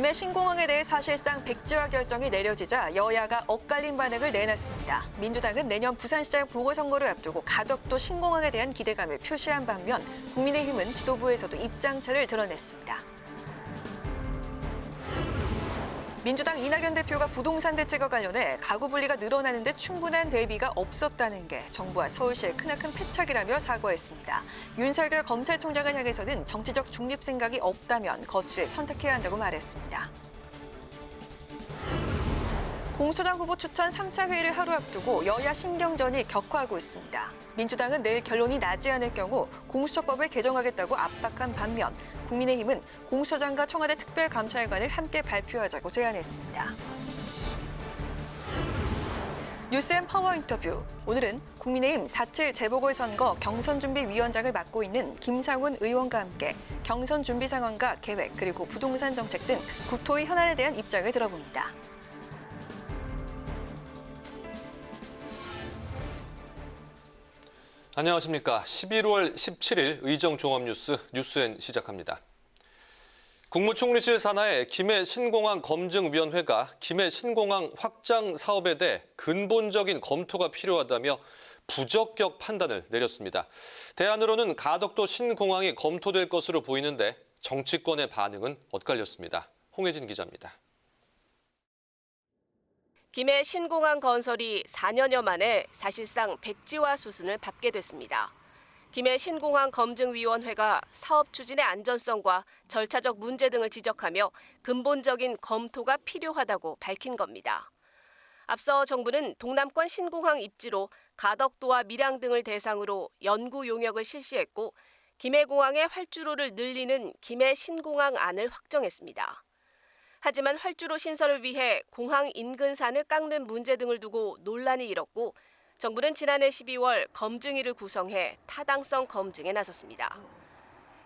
김해 신공항에 대해 사실상 백지화 결정이 내려지자 여야가 엇갈린 반응을 내놨습니다. 민주당은 내년 부산시장 보궐선거를 앞두고 가덕도 신공항에 대한 기대감을 표시한 반면 국민의힘은 지도부에서도 입장차를 드러냈습니다. 민주당 이낙연 대표가 부동산 대책과 관련해 가구 분리가 늘어나는데 충분한 대비가 없었다는 게 정부와 서울시의 크나큰 패착이라며 사과했습니다. 윤석열 검찰총장을 향해서는 정치적 중립 생각이 없다면 거취를 선택해야 한다고 말했습니다. 공소장 후보 추천 3차 회의를 하루 앞두고 여야 신경전이 격화하고 있습니다. 민주당은 내일 결론이 나지 않을 경우 공수처법을 개정하겠다고 압박한 반면 국민의힘은 공수처장과 청와대 특별감찰관을 함께 발표하자고 제안했습니다. 뉴스앤 파워 인터뷰. 오늘은 국민의힘 4.7 재보궐선거 경선준비위원장을 맡고 있는 김상훈 의원과 함께 경선 준비 상황과 계획 그리고 부동산 정책 등 국토의 현안에 대한 입장을 들어봅니다. 안녕하십니까. 11월 17일 의정종합뉴스 뉴스엔 시작합니다. 국무총리실 산하의 김해 신공항 검증위원회가 김해 신공항 확장 사업에 대해 근본적인 검토가 필요하다며 부적격 판단을 내렸습니다. 대안으로는 가덕도 신공항이 검토될 것으로 보이는데 정치권의 반응은 엇갈렸습니다. 홍혜진 기자입니다. 김해 신공항 건설이 4년여 만에 사실상 백지화 수순을 밟게 됐습니다. 김해 신공항 검증위원회가 사업 추진의 안전성과 절차적 문제 등을 지적하며 근본적인 검토가 필요하다고 밝힌 겁니다. 앞서 정부는 동남권 신공항 입지로 가덕도와 밀양 등을 대상으로 연구 용역을 실시했고 김해공항의 활주로를 늘리는 김해 신공항 안을 확정했습니다. 하지만 활주로 신설을 위해 공항 인근 산을 깎는 문제 등을 두고 논란이 일었고 정부는 지난해 12월 검증위를 구성해 타당성 검증에 나섰습니다.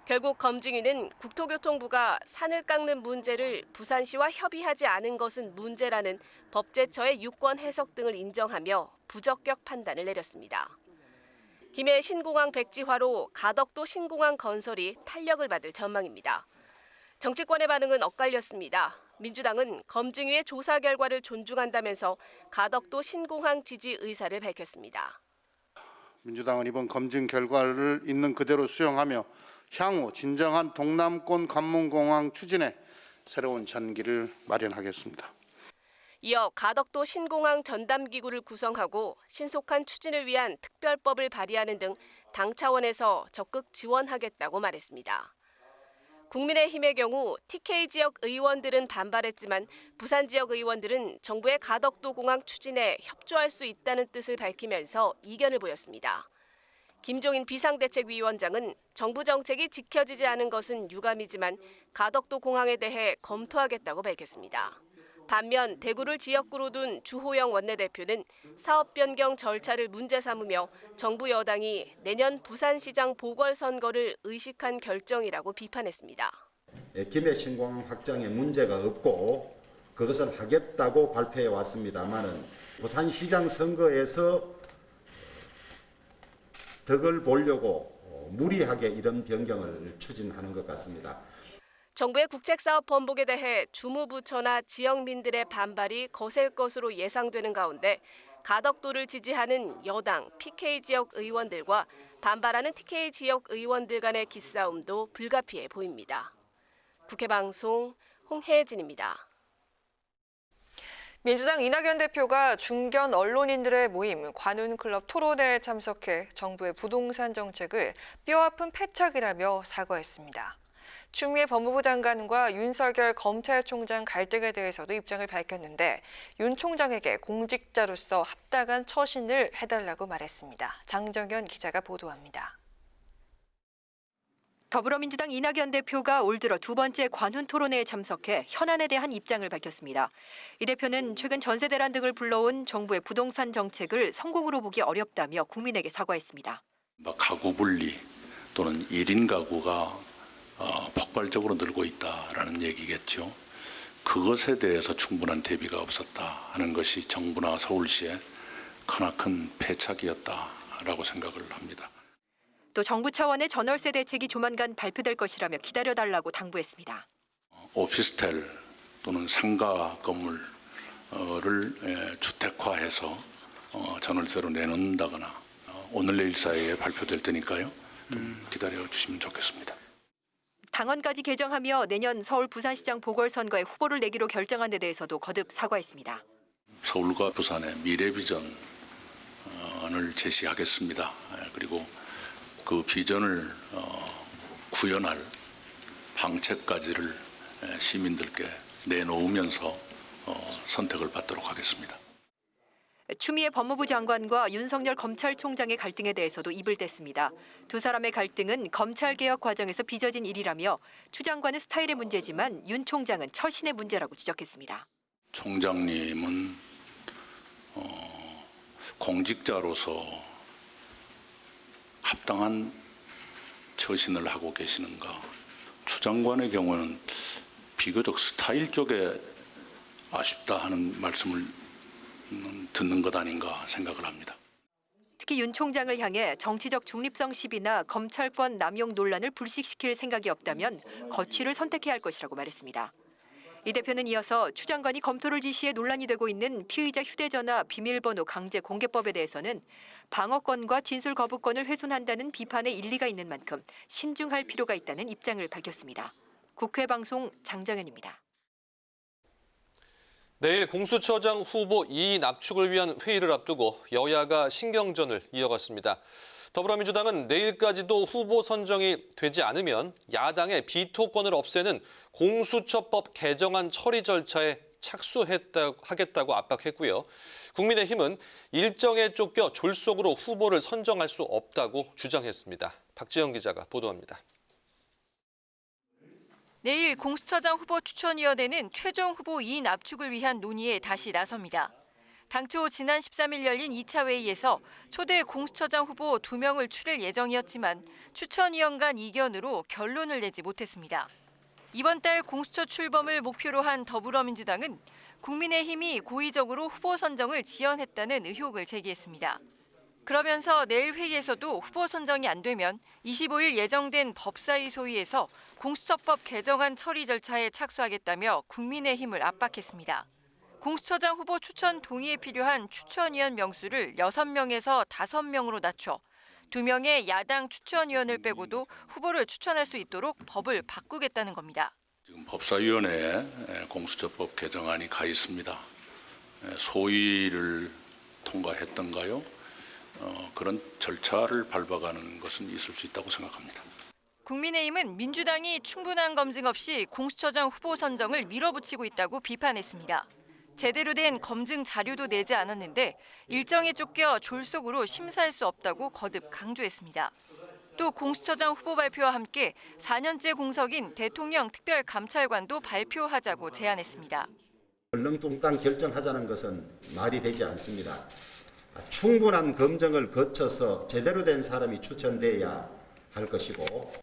결국 검증위는 국토교통부가 산을 깎는 문제를 부산시와 협의하지 않은 것은 문제라는 법제처의 유권 해석 등을 인정하며 부적격 판단을 내렸습니다. 김해 신공항 백지화로 가덕도 신공항 건설이 탄력을 받을 전망입니다. 정치권의 반응은 엇갈렸습니다. 민주당은 검증위의 조사 결과를 존중한다면서 가덕도 신공항 지지 의사를 밝혔습니다. 민주당은 이번 검증 결과를 있는 그대로 수용하며 향후 진정한 동남권 관문공항 추진에 새로운 전기를 마련하겠습니다. 이어 가덕도 신공항 전담기구를 구성하고 신속한 추진을 위한 특별법을 발의하는 등 당 차원에서 적극 지원하겠다고 말했습니다. 국민의힘의 경우 TK 지역 의원들은 반발했지만 부산 지역 의원들은 정부의 가덕도 공항 추진에 협조할 수 있다는 뜻을 밝히면서 이견을 보였습니다. 김종인 비상대책위원장은 정부 정책이 지켜지지 않은 것은 유감이지만 가덕도 공항에 대해 검토하겠다고 밝혔습니다. 반면 대구를 지역구로 둔 주호영 원내대표는 사업 변경 절차를 문제 삼으며 정부 여당이 내년 부산시장 보궐선거를 의식한 결정이라고 비판했습니다. 김해 신공항 확장에 문제가 없고 그것을 하겠다고 발표해 왔습니다만은 부산시장 선거에서 덕을 보려고 무리하게 이런 변경을 추진하는 것 같습니다. 정부의 국책사업 번복에 대해 주무부처나 지역민들의 반발이 거셀 것으로 예상되는 가운데 가덕도를 지지하는 여당 PK 지역 의원들과 반발하는 TK 지역 의원들 간의 기싸움도 불가피해 보입니다. 국회방송 홍혜진입니다. 민주당 이낙연 대표가 중견 언론인들의 모임 관훈클럽 토론회에 참석해 정부의 부동산 정책을 뼈아픈 패착이라며 사과했습니다. 추미애 법무부 장관과 윤석열 검찰총장 갈등에 대해서도 입장을 밝혔는데 윤 총장에게 공직자로서 합당한 처신을 해달라고 말했습니다. 장정현 기자가 보도합니다. 더불어민주당 이낙연 대표가 올 들어 두 번째 관훈 토론회에 참석해 현안에 대한 입장을 밝혔습니다. 이 대표는 최근 전세 대란 등을 불러온 정부의 부동산 정책을 성공으로 보기 어렵다며 국민에게 사과했습니다. 가구 분리 또는 1인 가구가 폭발적으로 늘고 있다라는 얘기겠죠. 그것에 대해서 충분한 대비가 없었다 하는 것이 정부나 서울시의 크나큰 패착이었다라고 생각을 합니다. 또 정부 차원의 전월세 대책이 조만간 발표될 것이라며 기다려달라고 당부했습니다. 오피스텔 또는 상가 건물을 주택화해서 전월세로 내놓는다거나 오늘 내일 사이에 발표될 테니까요. 좀 기다려 주시면 좋겠습니다. 당헌까지 개정하며 내년 서울 부산시장 보궐선거에 후보를 내기로 결정한 데 대해서도 거듭 사과했습니다. 서울과 부산의 미래 비전을 제시하겠습니다. 그리고 그 비전을 구현할 방책까지를 시민들께 내놓으면서 선택을 받도록 하겠습니다. 추미애 법무부 장관과 윤석열 검찰총장의 갈등에 대해서도 입을 뗐습니다. 두 사람의 갈등은 검찰개혁 과정에서 빚어진 일이라며 추 장관은 스타일의 문제지만 윤 총장은 처신의 문제라고 지적했습니다. 총장님은 공직자로서 합당한 처신을 하고 계시는가. 추 장관의 경우는 비교적 스타일 쪽에 아쉽다 하는 말씀을 듣는 것 아닌가 생각을 합니다. 특히 윤 총장을 향해 정치적 중립성 시비나 검찰권 남용 논란을 불식시킬 생각이 없다면 거취를 선택해야 할 것이라고 말했습니다. 이 대표는 이어서 추 장관이 검토를 지시해 논란이 되고 있는 피의자 휴대전화 비밀번호 강제 공개법에 대해서는 방어권과 진술 거부권을 훼손한다는 비판에 일리가 있는 만큼 신중할 필요가 있다는 입장을 밝혔습니다. 국회 방송 장정현입니다. 내일 공수처장 후보 2인 압축을 위한 회의를 앞두고 여야가 신경전을 이어갔습니다. 더불어민주당은 내일까지도 후보 선정이 되지 않으면 야당의 비토권을 없애는 공수처법 개정안 처리 절차에 착수하겠다고 압박했고요. 국민의힘은 일정에 쫓겨 졸속으로 후보를 선정할 수 없다고 주장했습니다. 박지영 기자가 보도합니다. 내일 공수처장 후보 추천위원회는 최종 후보 2인 압축을 위한 논의에 다시 나섭니다. 당초 지난 13일 열린 2차 회의에서 초대 공수처장 후보 2명을 추릴 예정이었지만 추천위원 간 이견으로 결론을 내지 못했습니다. 이번 달 공수처 출범을 목표로 한 더불어민주당은 국민의힘이 고의적으로 후보 선정을 지연했다는 의혹을 제기했습니다. 그러면서 내일 회의에서도 후보 선정이 안 되면 25일 예정된 법사위 소위에서 공수처법 개정안 처리 절차에 착수하겠다며 국민의힘을 압박했습니다. 공수처장 후보 추천 동의에 필요한 추천위원 명수를 6명에서 5명으로 낮춰 2명의 야당 추천위원을 빼고도 후보를 추천할 수 있도록 법을 바꾸겠다는 겁니다. 지금 법사위원회에 공수처법 개정안이 가 있습니다. 소위를 통과했던가요? 그런 절차를 밟아가는 것은 있을 수 있다고 생각합니다. 국민의힘은 민주당이 충분한 검증 없이 공수처장 후보 선정을 밀어붙이고 있다고 비판했습니다. 제대로 된 검증 자료도 내지 않았는데 일정에 쫓겨 졸속으로 심사할 수 없다고 거듭 강조했습니다. 또 공수처장 후보 발표와 함께 4년째 공석인 대통령 특별감찰관도 발표하자고 제안했습니다. 얼렁뚱땅 결정하자는 것은 말이 되지 않습니다. 충분한 검증을 거쳐서 제대로 된 사람이 추천돼야 할 것이고.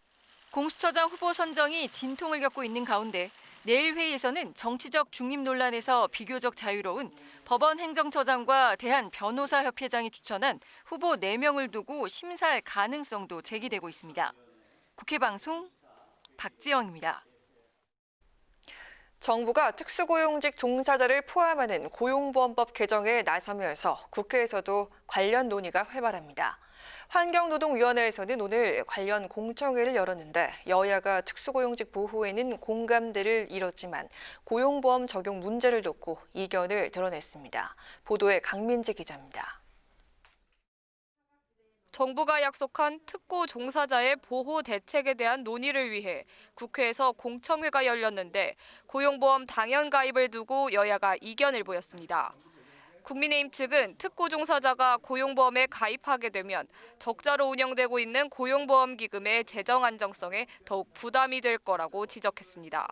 공수처장 후보 선정이 진통을 겪고 있는 가운데 내일 회의에서는 정치적 중립 논란에서 비교적 자유로운 법원 행정처장과 대한변호사협회장이 추천한 후보 4명을 두고 심사할 가능성도 제기되고 있습니다. 국회 방송 박지영입니다. 정부가 특수고용직 종사자를 포함하는 고용보험법 개정에 나서면서 국회에서도 관련 논의가 활발합니다. 환경노동위원회에서는 오늘 관련 공청회를 열었는데 여야가 특수고용직 보호에는 공감대를 이뤘지만 고용보험 적용 문제를 놓고 이견을 드러냈습니다. 보도에 강민지 기자입니다. 정부가 약속한 특고 종사자의 보호 대책에 대한 논의를 위해 국회에서 공청회가 열렸는데 고용보험 당연 가입을 두고 여야가 이견을 보였습니다. 국민의힘 측은 특고 종사자가 고용보험에 가입하게 되면 적자로 운영되고 있는 고용보험기금의 재정 안정성에 더욱 부담이 될 거라고 지적했습니다.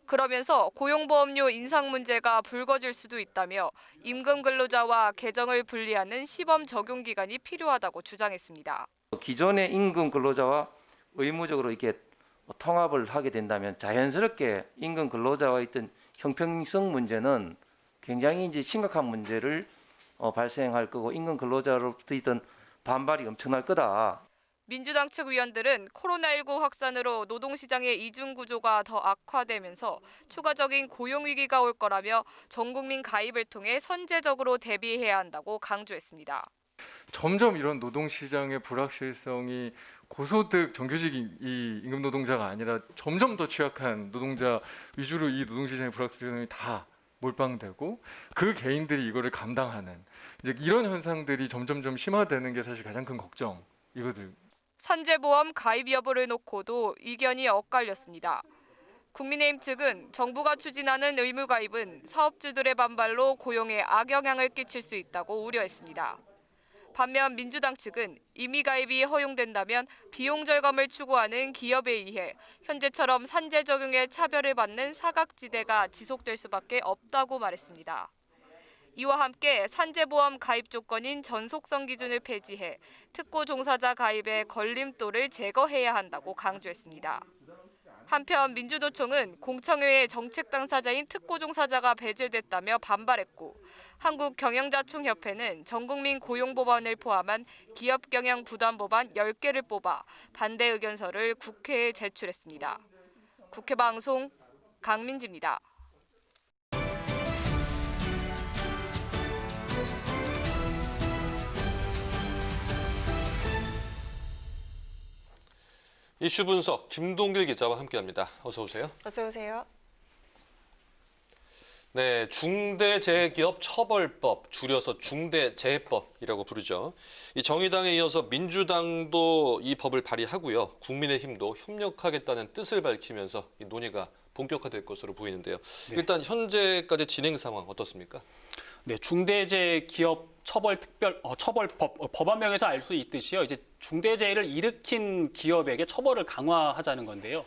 그러면서 고용보험료 인상 문제가 불거질 수도 있다며 임금 근로자와 계정을 분리하는 시범 적용 기간이 필요하다고 주장했습니다. 기존의 임금 근로자와 의무적으로 이렇게 통합을 하게 된다면 자연스럽게 임금 근로자와 있던 형평성 문제는 굉장히 이제 심각한 문제를 발생할 거고 임금 근로자로부터 있던 반발이 엄청날 거다. 민주당 측 위원들은 코로나19 확산으로 노동시장의 이중 구조가 더 악화되면서 추가적인 고용 위기가 올 거라며 전 국민 가입을 통해 선제적으로 대비해야 한다고 강조했습니다. 점점 이런 노동시장의 불확실성이 고소득 정규직 이 임금 노동자가 아니라 점점 더 취약한 노동자 위주로 이 노동시장의 불확실성이 다 몰빵되고 그 개인들이 이거를 감당하는 이제 이런 현상들이 점점점 심화되는 게 사실 가장 큰 걱정이거든요. 산재보험 가입 여부를 놓고도 의견이 엇갈렸습니다. 국민의힘 측은 정부가 추진하는 의무 가입은 사업주들의 반발로 고용에 악영향을 끼칠 수 있다고 우려했습니다. 반면 민주당 측은 임의 가입이 허용된다면 비용 절감을 추구하는 기업에 의해 현재처럼 산재 적용에 차별을 받는 사각지대가 지속될 수밖에 없다고 말했습니다. 이와 함께 산재보험 가입 조건인 전속성 기준을 폐지해 특고 종사자 가입의 걸림돌을 제거해야 한다고 강조했습니다. 한편 민주노총은 공청회에 정책 당사자인 특고 종사자가 배제됐다며 반발했고 한국경영자총협회는 전국민 고용법안을 포함한 기업경영 부담법안 10개를 뽑아 반대 의견서를 국회에 제출했습니다. 국회방송 강민지입니다. 이슈 분석 김동길 기자와 함께합니다. 어서 오세요. 어서 오세요. 네, 중대재해기업처벌법, 줄여서 중대재해법이라고 부르죠. 이 정의당에 이어서 민주당도 이 법을 발의하고요. 국민의힘도 협력하겠다는 뜻을 밝히면서 이 논의가 본격화될 것으로 보이는데요. 네. 일단 현재까지 진행 상황 어떻습니까? 네, 중대재해기업처벌법 법안명에서 알 수 있듯이요. 이제 중대재해를 일으킨 기업에게 처벌을 강화하자는 건데요.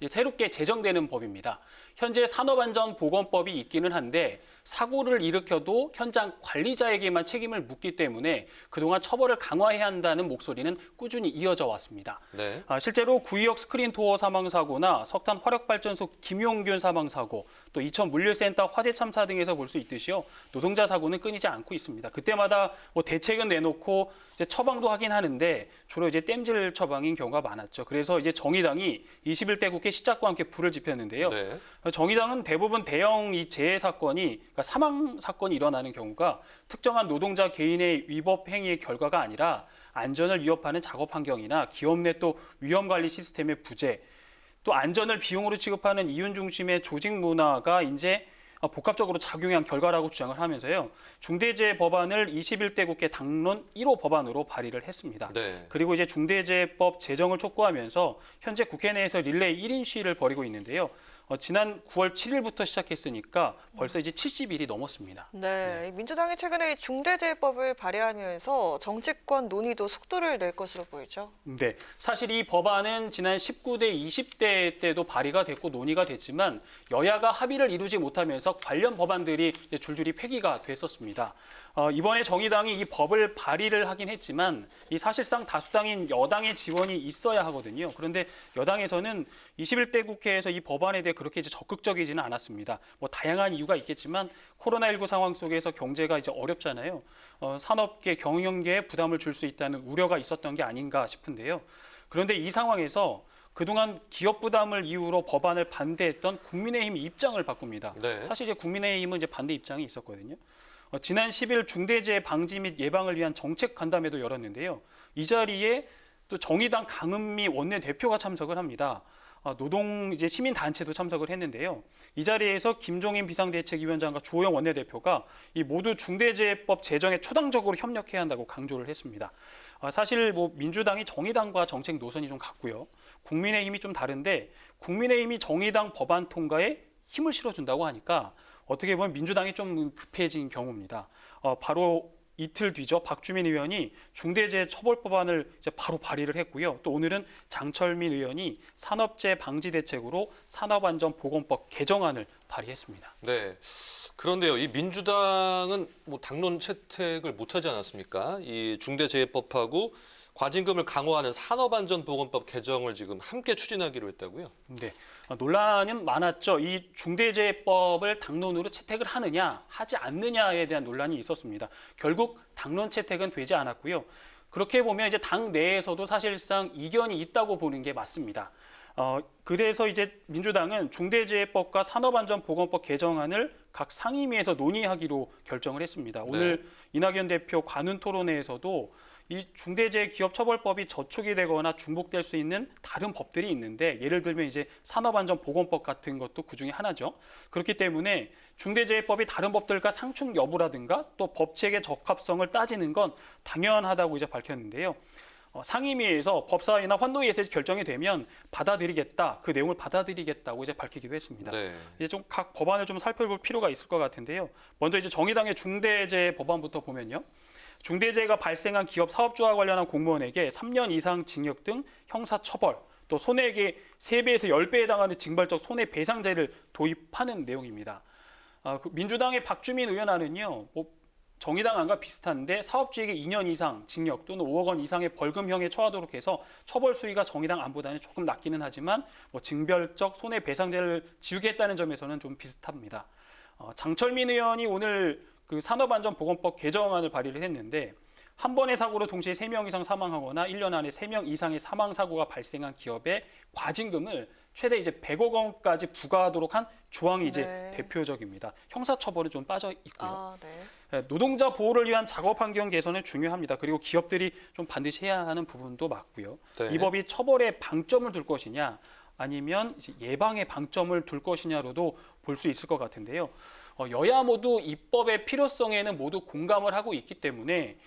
새롭게 제정되는 법입니다. 현재 산업안전보건법이 있기는 한데 사고를 일으켜도 현장 관리자에게만 책임을 묻기 때문에 그동안 처벌을 강화해야 한다는 목소리는 꾸준히 이어져 왔습니다. 네. 실제로 구의역 스크린도어 사망사고나 석탄 화력발전소 김용균 사망사고, 또 이천 물류센터 화재 참사 등에서 볼 수 있듯이요. 노동자 사고는 끊이지 않고 있습니다. 그때마다 대책은 내놓고 이제 처방도 하긴 하는데 주로 이제 땜질 처방인 경우가 많았죠. 그래서 이제 정의당이 21대 국회 시작과 함께 불을 지폈는데요. 네. 정의당은 대부분 대형 이 재해 사건이, 그러니까 사망 사건이 일어나는 경우가 특정한 노동자 개인의 위법 행위의 결과가 아니라 안전을 위협하는 작업 환경이나 기업 내 또 위험 관리 시스템의 부재, 또 안전을 비용으로 취급하는 이윤 중심의 조직 문화가 이제 복합적으로 작용한 결과라고 주장을 하면서요. 중대재해 법안을 21대 국회 당론 1호 법안으로 발의를 했습니다. 네. 그리고 이제 중대재해법 제정을 촉구하면서 현재 국회 내에서 릴레이 1인 시위를 벌이고 있는데요. 지난 9월 7일부터 시작했으니까 벌써 이제 70일이 넘었습니다. 네, 민주당이 최근에 중대재해법을 발의하면서 정치권 논의도 속도를 낼 것으로 보이죠. 네, 사실 이 법안은 지난 19대, 20대 때도 발의가 됐고 논의가 됐지만 여야가 합의를 이루지 못하면서 관련 법안들이 줄줄이 폐기가 됐었습니다. 이번에 정의당이 이 법을 발의를 하긴 했지만 이 사실상 다수당인 여당의 지원이 있어야 하거든요. 그런데 여당에서는 21대 국회에서 이 법안에 대해 그렇게 이제 적극적이지는 않았습니다. 다양한 이유가 있겠지만 코로나19 상황 속에서 경제가 이제 어렵잖아요. 산업계, 경영계에 부담을 줄 수 있다는 우려가 있었던 게 아닌가 싶은데요. 그런데 이 상황에서 그동안 기업 부담을 이유로 법안을 반대했던 국민의힘 입장을 바꿉니다. 네. 사실 이제 국민의힘은 이제 반대 입장이 있었거든요. 지난 10일 중대재해 방지 및 예방을 위한 정책 간담회도 열었는데요. 이 자리에 또 정의당 강은미 원내대표가 참석을 합니다. 노동 이제 시민 단체도 참석을 했는데요. 이 자리에서 김종인 비상대책위원장과 주호영 원내대표가 이 모두 중대재해법 제정에 초당적으로 협력해야 한다고 강조를 했습니다. 사실 민주당이 정의당과 정책 노선이 좀 같고요. 국민의힘이 좀 다른데 국민의힘이 정의당 법안 통과에 힘을 실어준다고 하니까 어떻게 보면 민주당이 좀 급해진 경우입니다. 바로 이틀 뒤죠. 박주민 의원이 중대재해처벌법안을 이제 바로 발의를 했고요. 또 오늘은 장철민 의원이 산업재해 방지 대책으로 산업안전보건법 개정안을 발의했습니다. 네. 그런데요, 이 민주당은 당론 채택을 못하지 않았습니까? 이 중대재해법하고 과징금을 강화하는 산업안전보건법 개정을 지금 함께 추진하기로 했다고요? 네, 논란은 많았죠. 이 중대재해법을 당론으로 채택을 하느냐, 하지 않느냐에 대한 논란이 있었습니다. 결국 당론 채택은 되지 않았고요. 그렇게 보면 이제 당 내에서도 사실상 이견이 있다고 보는 게 맞습니다. 그래서 이제 민주당은 중대재해법과 산업안전보건법 개정안을 각 상임위에서 논의하기로 결정을 했습니다. 오늘 이낙연 대표 관훈 토론회에서도 이 중대재해기업처벌법이 저촉이 되거나 중복될 수 있는 다른 법들이 있는데, 예를 들면 이제 산업안전보건법 같은 것도 그 중에 하나죠. 그렇기 때문에 중대재해법이 다른 법들과 상충 여부라든가 또 법체계 적합성을 따지는 건 당연하다고 이제 밝혔는데요. 상임위에서 법사위나 환노위에서 결정이 되면 받아들이겠다, 그 내용을 받아들이겠다고 이제 밝히기도 했습니다. 이제 좀 각 법안을 좀 살펴볼 필요가 있을 것 같은데요. 먼저 이제 정의당의 중대재해 법안부터 보면요. 중대재해가 발생한 기업 사업주와 관련한 공무원에게 3년 이상 징역 등 형사처벌, 또 손해액의 3배에서 10배에 해당하는 징벌적 손해배상제를 도입하는 내용입니다. 민주당의 박주민 의원안은요, 정의당안과 비슷한데 사업주에게 2년 이상 징역 또는 5억 원 이상의 벌금형에 처하도록 해서 처벌 수위가 정의당 안보다는 조금 낮기는 하지만 징벌적 손해배상제를 지우겠다는 점에서는 좀 비슷합니다. 장철민 의원이 오늘 그 산업안전보건법 개정안을 발의를 했는데, 한 번의 사고로 동시에 3명 이상 사망하거나 1년 안에 3명 이상의 사망사고가 발생한 기업의 과징금을 최대 이제 100억 원까지 부과하도록 한 조항이 이제 대표적입니다. 형사처벌은 좀 빠져 있고요. 노동자 보호를 위한 작업 환경 개선은 중요합니다. 그리고 기업들이 좀 반드시 해야 하는 부분도 맞고요. 이 법이 처벌에 방점을 둘 것이냐 아니면 이제 예방에 방점을 둘 것이냐로도 볼 수 있을 것 같은데요. 여야 모두 입법의 필요성에는 모두 공감을 하고 있기 때문에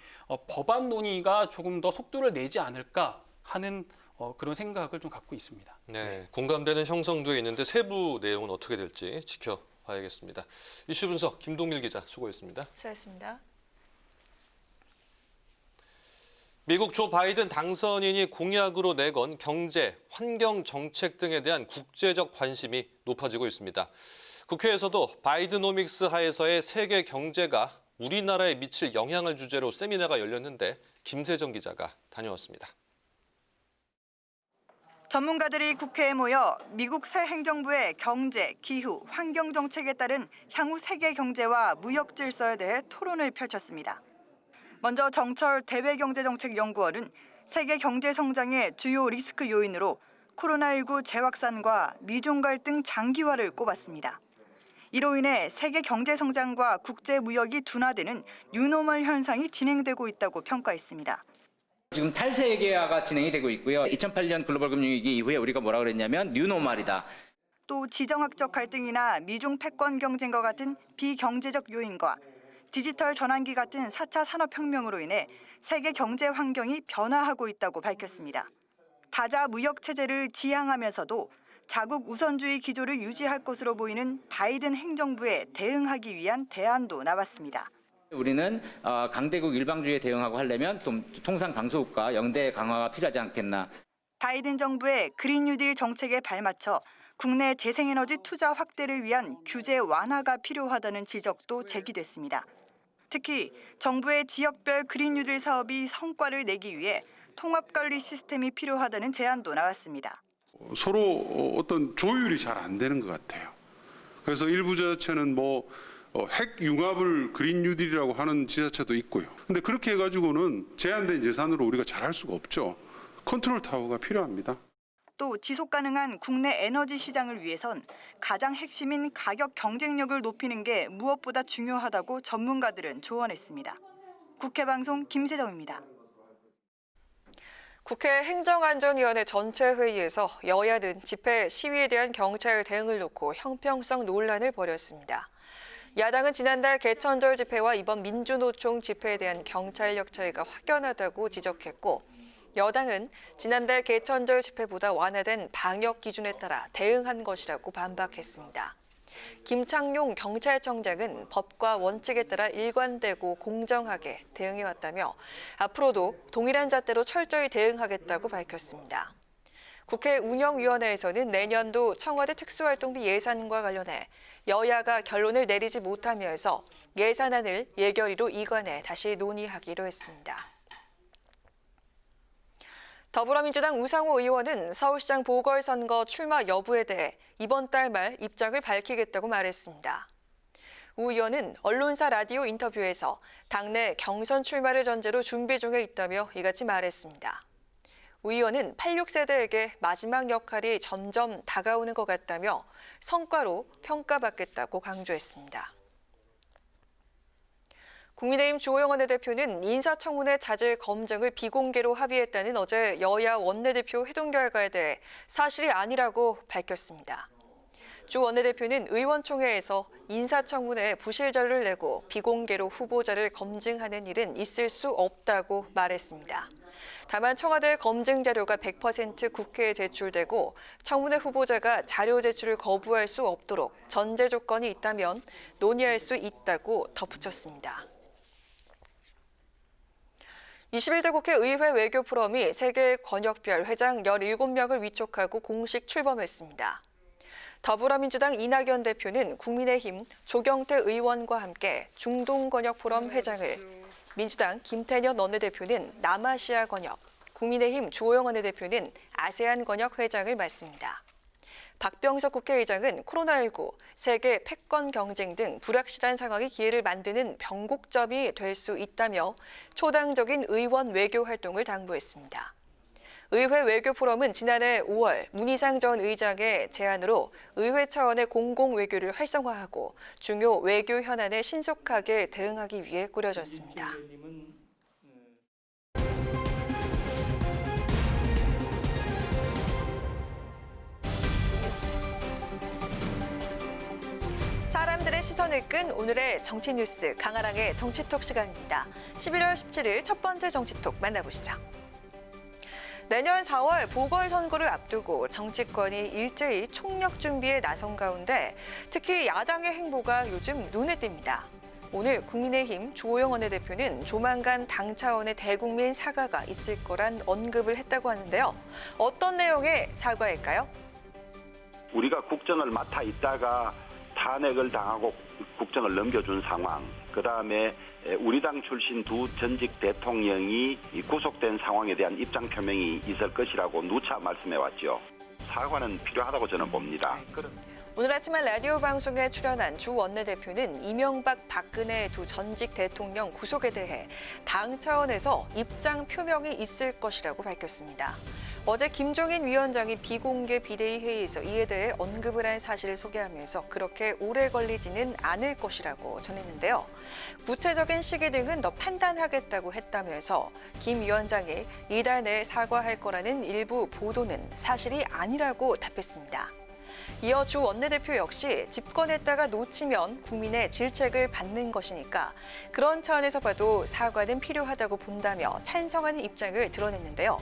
법안 논의가 조금 더 속도를 내지 않을까 하는 그런 생각을 좀 갖고 있습니다. 네, 공감대는 형성되어 있는데 세부 내용은 어떻게 될지 지켜봐야겠습니다. 이슈 분석 김동일 기자 수고했습니다. 수고했습니다. 미국 조 바이든 당선인이 공약으로 내건 경제, 환경 정책 등에 대한 국제적 관심이 높아지고 있습니다. 국회에서도 바이드노믹스 하에서의 세계 경제가 우리나라에 미칠 영향을 주제로 세미나가 열렸는데 김세정 기자가 다녀왔습니다. 전문가들이 국회에 모여 미국 새 행정부의 경제, 기후, 환경 정책에 따른 향후 세계 경제와 무역 질서에 대해 토론을 펼쳤습니다. 먼저 정철 대외경제정책연구원은 세계 경제 성장의 주요 리스크 요인으로 코로나19 재확산과 미중 갈등 장기화를 꼽았습니다. 이로 인해 세계 경제 성장과 국제 무역이 둔화되는 뉴노멀 현상이 진행되고 있다고 평가했습니다. 지금 탈세계화가 진행이 되고 있고요. 2008년 글로벌 금융위기 이후에 우리가 뭐라고 그랬냐면 뉴노멀이다. 또 지정학적 갈등이나 미중 패권 경쟁과 같은 비경제적 요인과 디지털 전환기 같은 4차 산업혁명으로 인해 세계 경제 환경이 변화하고 있다고 밝혔습니다. 다자 무역 체제를 지향하면서도 자국 우선주의 기조를 유지할 것으로 보이는 바이든 행정부에 대응하기 위한 대안도 나왔습니다. 우리는 강대국 일방주의에 대응하고 하려면 좀 통상 강소국가 영대 강화가 필요하지 않겠나. 바이든 정부의 그린 뉴딜 정책에 발맞춰 국내 재생에너지 투자 확대를 위한 규제 완화가 필요하다는 지적도 제기됐습니다. 특히 정부의 지역별 그린 뉴딜 사업이 성과를 내기 위해 통합관리 시스템이 필요하다는 제안도 나왔습니다. 서로 어떤 조율이 잘 안 되는 것 같아요. 그래서 일부 지자체는 핵 융합을 그린 뉴딜이라고 하는 지자체도 있고요. 근데 그렇게 해가지고는 제한된 예산으로 우리가 잘할 수가 없죠. 컨트롤 타워가 필요합니다. 또 지속 가능한 국내 에너지 시장을 위해선 가장 핵심인 가격 경쟁력을 높이는 게 무엇보다 중요하다고 전문가들은 조언했습니다. 국회 방송 김세정입니다. 국회 행정안전위원회 전체 회의에서 여야는 집회 시위에 대한 경찰 대응을 놓고 형평성 논란을 벌였습니다. 야당은 지난달 개천절 집회와 이번 민주노총 집회에 대한 경찰력 차이가 확연하다고 지적했고, 여당은 지난달 개천절 집회보다 완화된 방역 기준에 따라 대응한 것이라고 반박했습니다. 김창룡 경찰청장은 법과 원칙에 따라 일관되고 공정하게 대응해왔다며 앞으로도 동일한 잣대로 철저히 대응하겠다고 밝혔습니다. 국회 운영위원회에서는 내년도 청와대 특수활동비 예산과 관련해 여야가 결론을 내리지 못하면서 예산안을 예결위로 이관해 다시 논의하기로 했습니다. 더불어민주당 우상호 의원은 서울시장 보궐선거 출마 여부에 대해 이번 달 말 입장을 밝히겠다고 말했습니다. 우 의원은 언론사 라디오 인터뷰에서 당내 경선 출마를 전제로 준비 중에 있다며 이같이 말했습니다. 우 의원은 86세대에게 마지막 역할이 점점 다가오는 것 같다며 성과로 평가받겠다고 강조했습니다. 국민의힘 주호영 원내대표는 인사청문회 자질 검증을 비공개로 합의했다는 어제 여야 원내대표 회동 결과에 대해 사실이 아니라고 밝혔습니다. 주 원내대표는 의원총회에서 인사청문회에 부실 자료를 내고 비공개로 후보자를 검증하는 일은 있을 수 없다고 말했습니다. 다만 청와대 검증 자료가 100% 국회에 제출되고 청문회 후보자가 자료 제출을 거부할 수 없도록 전제 조건이 있다면 논의할 수 있다고 덧붙였습니다. 21대 국회 의회 외교 포럼이 세계 권역별 회장 17명을 위촉하고 공식 출범했습니다. 더불어민주당 이낙연 대표는 국민의힘 조경태 의원과 함께 중동 권역 포럼 회장을, 민주당 김태년 원내대표는 남아시아 권역, 국민의힘 주호영 원내대표는 아세안 권역 회장을 맡습니다. 박병석 국회의장은 코로나19, 세계 패권 경쟁 등 불확실한 상황이 기회를 만드는 변곡점이 될 수 있다며 초당적인 의원 외교 활동을 당부했습니다. 의회 외교 포럼은 지난해 5월 문희상 전 의장의 제안으로 의회 차원의 공공 외교를 활성화하고 중요 외교 현안에 신속하게 대응하기 위해 꾸려졌습니다. 사람들의 시선을 끈 오늘의 정치 뉴스 강아랑의 정치톡 시간입니다. 11월 17일 첫 번째 정치톡 만나보시죠. 내년 4월 보궐선거를 앞두고 정치권이 일제히 총력 준비에 나선 가운데 특히 야당의 행보가 요즘 눈에 띕니다. 오늘 국민의힘 주호영 원내대표는 조만간 당 차원의 대국민 사과가 있을 거란 언급을 했다고 하는데요. 어떤 내용의 사과일까요? 우리가 국정을 맡아 있다가 탄핵을 당하고 국정을 넘겨준 상황, 그다음에 우리 당 출신 두 전직 대통령이 구속된 상황에 대한 입장 표명이 있을 것이라고 누차 말씀해왔죠. 사과는 필요하다고 저는 봅니다. 오늘 아침 라디오 방송에 출연한 주 원내대표는 이명박, 박근혜 두 전직 대통령 구속에 대해 당 차원에서 입장 표명이 있을 것이라고 밝혔습니다. 어제 김종인 위원장이 비공개 비대위 회의에서 이에 대해 언급을 한 사실을 소개하면서 그렇게 오래 걸리지는 않을 것이라고 전했는데요. 구체적인 시기 등은 더 판단하겠다고 했다면서 김 위원장이 이달 내에 사과할 거라는 일부 보도는 사실이 아니라고 답했습니다. 이어 주 원내대표 역시 집권했다가 놓치면 국민의 질책을 받는 것이니까 그런 차원에서 봐도 사과는 필요하다고 본다며 찬성하는 입장을 드러냈는데요.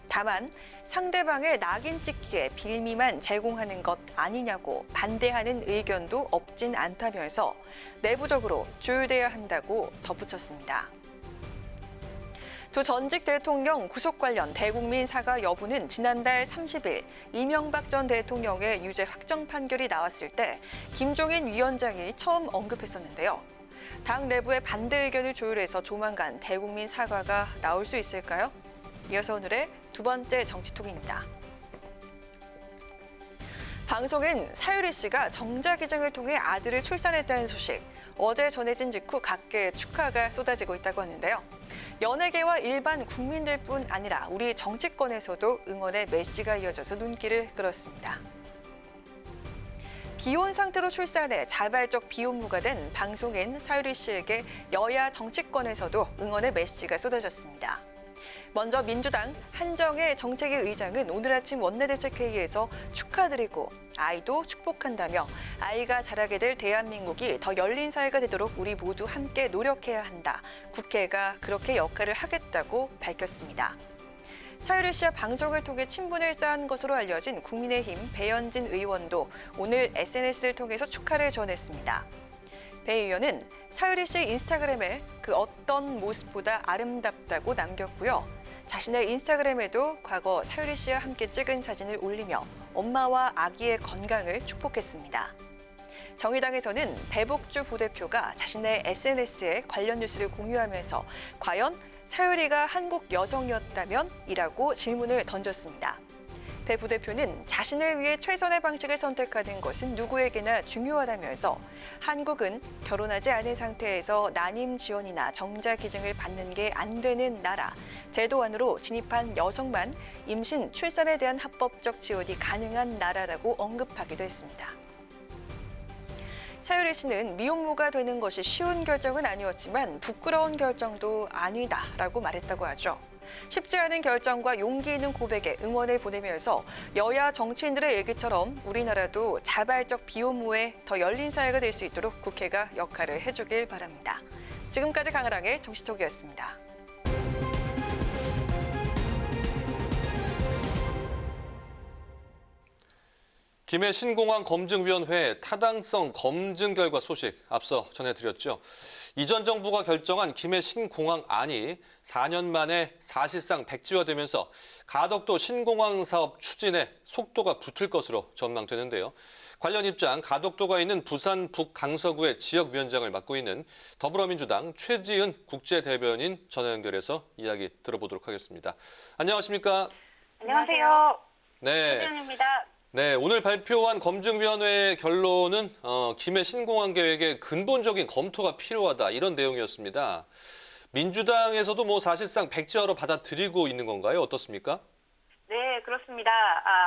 다만 상대방의 낙인 찍기에 빌미만 제공하는 것 아니냐고 반대하는 의견도 없진 않다면서 내부적으로 조율돼야 한다고 덧붙였습니다. 두 전직 대통령 구속 관련 대국민 사과 여부는 지난달 30일 이명박 전 대통령의 유죄 확정 판결이 나왔을 때 김종인 위원장이 처음 언급했었는데요. 당 내부의 반대 의견을 조율해서 조만간 대국민 사과가 나올 수 있을까요? 이어서 오늘의 두 번째 정치톡입니다. 방송인 사유리 씨가 정자기증을 통해 아들을 출산했다는 소식, 어제 전해진 직후 각계의 축하가 쏟아지고 있다고 하는데요. 연예계와 일반 국민들뿐 아니라 우리 정치권에서도 응원의 메시가 이어져서 눈길을 끌었습니다. 비혼 상태로 출산해 자발적 비혼무가 된 방송인 사유리 씨에게 여야 정치권에서도 응원의 메시가 쏟아졌습니다. 먼저 민주당 한정혜 정책위 의장은 오늘 아침 원내대책회의에서 축하드리고 아이도 축복한다며 아이가 자라게 될 대한민국이 더 열린 사회가 되도록 우리 모두 함께 노력해야 한다. 국회가 그렇게 역할을 하겠다고 밝혔습니다. 사유리 씨와 방송을 통해 친분을 쌓은 것으로 알려진 국민의힘 배현진 의원도 오늘 SNS를 통해서 축하를 전했습니다. 배 의원은 사유리 씨의 인스타그램에 그 어떤 모습보다 아름답다고 남겼고요. 자신의 인스타그램에도 과거 사유리 씨와 함께 찍은 사진을 올리며 엄마와 아기의 건강을 축복했습니다. 정의당에서는 배복주 부대표가 자신의 SNS에 관련 뉴스를 공유하면서 과연 사유리가 한국 여성이었다면? 이라고 질문을 던졌습니다. 배 부대표는 자신을 위해 최선의 방식을 선택하는 것은 누구에게나 중요하다면서 한국은 결혼하지 않은 상태에서 난임 지원이나 정자 기증을 받는 게 안 되는 나라, 제도 안으로 진입한 여성만 임신, 출산에 대한 합법적 지원이 가능한 나라라고 언급하기도 했습니다. 차유리 씨는 미혼모가 되는 것이 쉬운 결정은 아니었지만 부끄러운 결정도 아니다라고 말했다고 하죠. 쉽지 않은 결정과 용기 있는 고백에 응원을 보내면서 여야 정치인들의 얘기처럼 우리나라도 자발적 비혼모에 더 열린 사회가 될 수 있도록 국회가 역할을 해주길 바랍니다. 지금까지 강아랑의 정치톡이었습니다. 김해 신공항 검증위원회 타당성 검증 결과 소식 앞서 전해드렸죠. 이전 정부가 결정한 김해 신공항 안이 4년 만에 사실상 백지화되면서 가덕도 신공항 사업 추진에 속도가 붙을 것으로 전망되는데요. 관련 입장 가덕도가 있는 부산 북강서구의 지역위원장을 맡고 있는 더불어민주당 최지은 국제대변인 전화 연결해서 이야기 들어보도록 하겠습니다. 안녕하십니까? 안녕하세요. 네. 최지은입니다. 네, 오늘 발표한 검증위원회의 결론은 김해 신공항 계획의 근본적인 검토가 필요하다 이런 내용이었습니다. 민주당에서도 사실상 백지화로 받아들이고 있는 건가요? 어떻습니까? 네, 그렇습니다.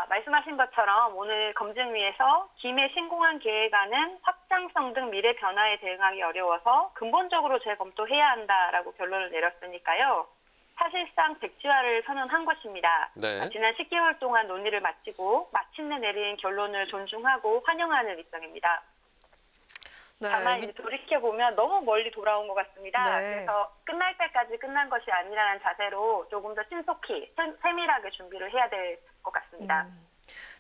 말씀하신 것처럼 오늘 검증위에서 김해 신공항 계획안은 확장성 등 미래 변화에 대응하기 어려워서 근본적으로 재검토해야 한다라고 결론을 내렸으니까요. 사실상 백지화를 선언한 것입니다. 네. 지난 10개월 동안 논의를 마치고 마침내 내린 결론을 존중하고 환영하는 입장입니다. 네. 다만 이제 돌이켜보면 너무 멀리 돌아온 것 같습니다. 네. 그래서 끝날 때까지 끝난 것이 아니라는 자세로 조금 더 신속히 세밀하게 준비를 해야 될 것 같습니다.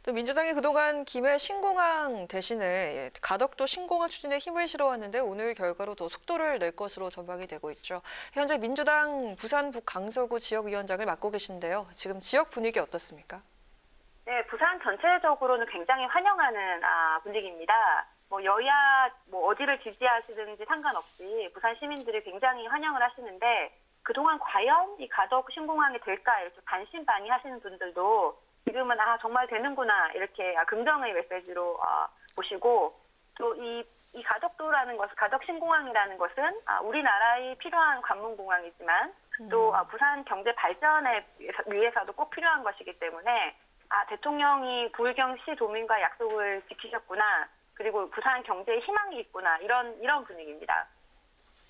또 민주당이 그동안 김해 신공항 대신에 가덕도 신공항 추진에 힘을 실어왔는데 오늘 결과로 더 속도를 낼 것으로 전망이 되고 있죠. 현재 민주당 부산 북강서구 지역위원장을 맡고 계신데요. 지금 지역 분위기 어떻습니까? 네, 부산 전체적으로는 굉장히 환영하는 분위기입니다. 여야 어디를 지지하시든지 상관없이 부산 시민들이 굉장히 환영을 하시는데 그동안 과연 이 가덕 신공항이 될까 이렇게 반신반의하시는 분들도 지금은 정말 되는구나 이렇게 긍정의 메시지로 보시고 또 이 가덕도라는 것, 가덕 신공항이라는 것은 우리나라에 필요한 관문공항이지만 또 부산 경제 발전에 위해서도 꼭 필요한 것이기 때문에 대통령이 부의경시 도민과 약속을 지키셨구나 그리고 부산 경제에 희망이 있구나 이런 분위기입니다.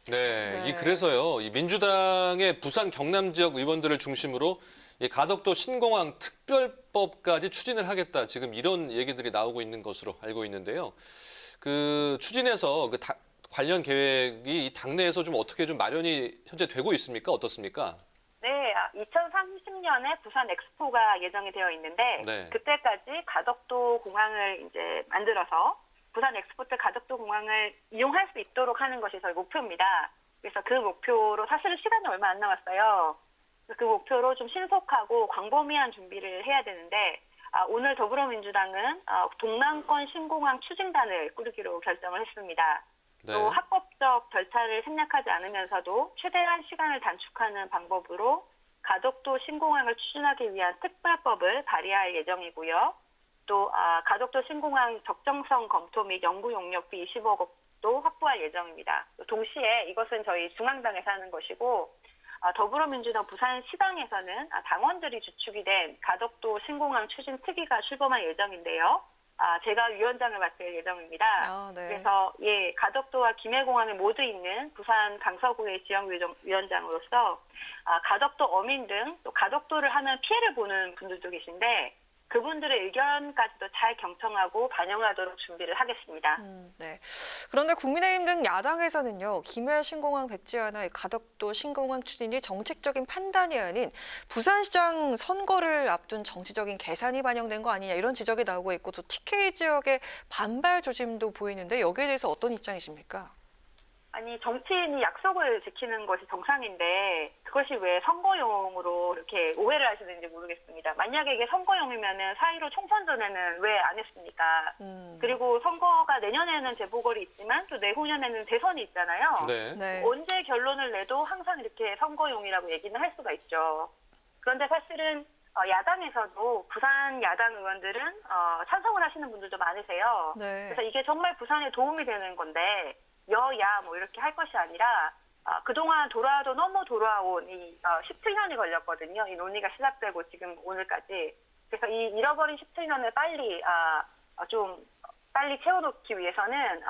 네, 그래서요. 이 민주당의 부산 경남 지역 의원들을 중심으로 이 가덕도 신공항 특별법까지 추진을 하겠다. 지금 이런 얘기들이 나오고 있는 것으로 알고 있는데요. 그 추진해서 관련 계획이 이 당내에서 좀 어떻게 좀 마련이 현재 되고 있습니까? 어떻습니까? 네, 2030년에 부산 엑스포가 예정이 되어 있는데 네. 그때까지 가덕도 공항을 이제 만들어서 부산 엑스포 때 가덕도 공항을 이용할 수 있도록 하는 것이 저희 목표입니다. 그래서 그 목표로 사실은 시간이 얼마 안 남았어요. 그 목표로 좀 신속하고 광범위한 준비를 해야 되는데 오늘 더불어민주당은 동남권 신공항 추진단을 꾸리기로 결정을 했습니다. 네. 또 합법적 절차를 생략하지 않으면서도 최대한 시간을 단축하는 방법으로 가덕도 신공항을 추진하기 위한 특별법을 발의할 예정이고요. 또 가덕도 신공항 적정성 검토 및 연구 용역비 20억도 확보할 예정입니다. 동시에 이것은 저희 중앙당에서 하는 것이고 더불어민주당 부산시당에서는 당원들이 주축이 된 가덕도 신공항 추진 특위가 출범할 예정인데요. 제가 위원장을 맡을 예정입니다. 네. 그래서 가덕도와 김해공항에 모두 있는 부산 강서구의 지역위원장으로서 가덕도 어민 등 또 가덕도를 하면 피해를 보는 분들도 계신데 그분들의 의견까지도 잘 경청하고 반영하도록 준비를 하겠습니다. 네. 그런데 국민의힘 등 야당에서는요. 김해 신공항 백지화나 가덕도 신공항 추진이 정책적인 판단이 아닌 부산시장 선거를 앞둔 정치적인 계산이 반영된 거 아니냐 이런 지적이 나오고 있고 또 TK 지역의 반발 조짐도 보이는데 여기에 대해서 어떤 입장이십니까? 아니 정치인이 약속을 지키는 것이 정상인데 그것이 왜 선거용으로 이렇게 오해를 하시는지 모르겠습니다. 만약에 이게 선거용이면은 4.15 총선 전에는 왜 안 했습니까? 그리고 선거가 내년에는 재보궐이 있지만 또 내후년에는 대선이 있잖아요. 네. 언제 결론을 내도 항상 이렇게 선거용이라고 얘기는 할 수가 있죠. 그런데 사실은 야당에서도 부산 야당 의원들은 찬성을 하시는 분들도 많으세요. 네. 그래서 이게 정말 부산에 도움이 되는 건데 여야 뭐 이렇게 할 것이 아니라 그동안 돌아도 너무 돌아온 이 17년이 걸렸거든요. 이 논의가 시작되고 지금 오늘까지. 그래서 이 잃어버린 17년을 빨리 채워놓기 위해서는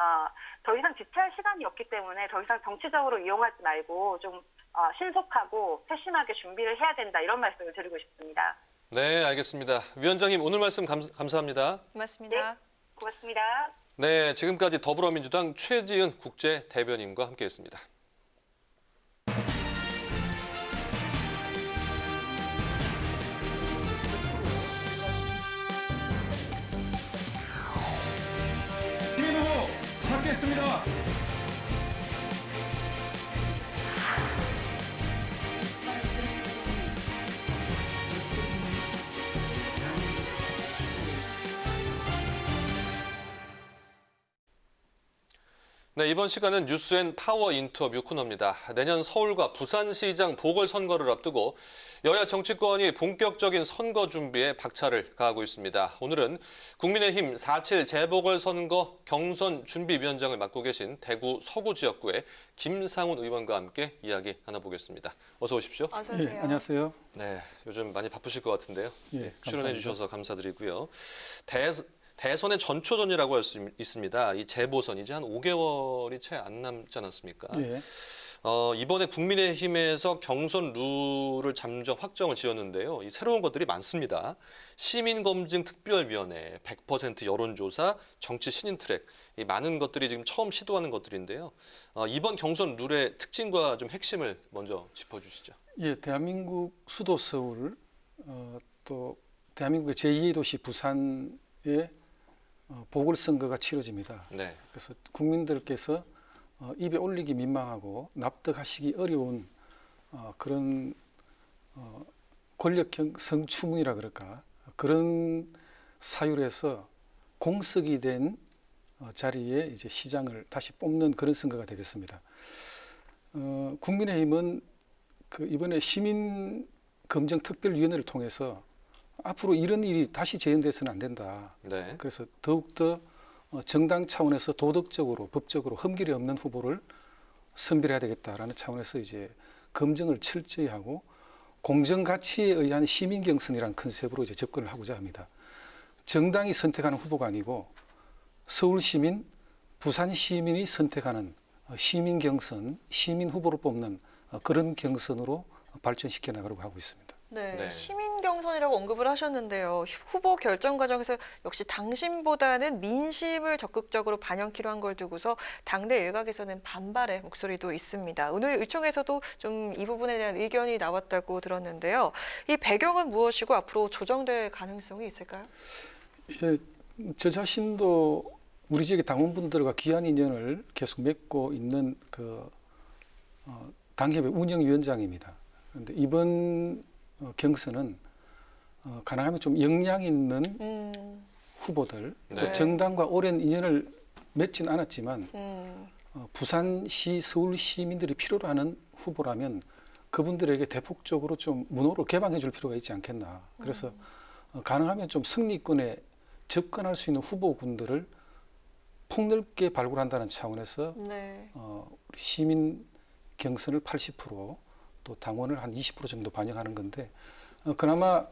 더 이상 지체할 시간이 없기 때문에 더 이상 정치적으로 이용하지 말고 좀 신속하고 세심하게 준비를 해야 된다 이런 말씀을 드리고 싶습니다. 네, 알겠습니다. 위원장님 오늘 말씀 감사합니다. 고맙습니다. 네, 고맙습니다. 네, 지금까지 더불어민주당 최지은 국제대변인과 함께했습니다. 시민 후보 찾겠습니다. 네, 이번 시간은 뉴스앤파워 인터뷰 코너입니다. 내년 서울과 부산시장 보궐선거를 앞두고 여야 정치권이 본격적인 선거 준비에 박차를 가하고 있습니다. 오늘은 국민의힘 4.7 재보궐선거 경선 준비위원장을 맡고 계신 대구 서구 지역구의 김상훈 의원과 함께 이야기 나눠보겠습니다. 어서 오십시오. 어서 오세요. 네, 안녕하세요. 네, 요즘 많이 바쁘실 것 같은데요. 예, 출연해 주셔서 감사드리고요. 대선의 전초전이라고 할 수 있습니다. 이 재보선 이제 한 5개월이 채 안 남지 않았습니까? 예. 이번에 국민의힘에서 경선 룰을 잠정 확정을 지었는데요. 이 새로운 것들이 많습니다. 시민검증특별위원회, 100% 여론조사, 정치 신인 트랙, 이 많은 것들이 지금 처음 시도하는 것들인데요. 이번 경선 룰의 특징과 좀 핵심을 먼저 짚어주시죠. 예, 대한민국 수도 서울, 또 대한민국의 제2의 도시 부산에 보궐선거가 치러집니다. 네. 그래서 국민들께서 입에 올리기 민망하고 납득하시기 어려운 그런 권력형 성추문이라 그럴까 그런 사유에서 공석이 된 자리에 이제 시장을 다시 뽑는 그런 선거가 되겠습니다. 국민의힘은 이번에 시민검증특별위원회를 통해서 앞으로 이런 일이 다시 재현돼서는 안 된다. 네. 그래서 더욱더 정당 차원에서 도덕적으로 법적으로 흠결이 없는 후보를 선별해야 되겠다라는 차원에서 이제 검증을 철저히 하고 공정 가치에 의한 시민 경선이라는 컨셉으로 이제 접근을 하고자 합니다. 정당이 선택하는 후보가 아니고 서울 시민, 부산 시민이 선택하는 시민 경선, 시민 후보를 뽑는 그런 경선으로 발전시켜 나가려고 하고 있습니다. 네, 시민 경선이라고 언급을 하셨는데요. 후보 결정 과정에서 역시 당심보다는 민심을 적극적으로 반영키로 한 걸 두고서 당내 일각에서는 반발의 목소리도 있습니다. 오늘 의총에서도 좀 이 부분에 대한 의견이 나왔다고 들었는데요. 이 배경은 무엇이고 앞으로 조정될 가능성이 있을까요? 예, 저 자신도 우리 지역의 당원분들과 귀한 인연을 계속 맺고 있는 당협의 운영위원장입니다. 그런데 이번 경선은 가능하면 좀 역량 있는 후보들, 또 정당과 오랜 인연을 맺진 않았지만 부산시, 서울 시민들이 필요로 하는 후보라면 그분들에게 대폭적으로 좀 문호를 개방해 줄 필요가 있지 않겠나. 그래서 가능하면 좀 승리권에 접근할 수 있는 후보군들을 폭넓게 발굴한다는 차원에서 우리 시민 경선을 80%, 또 당원을 한 20% 정도 반영하는 건데 그나마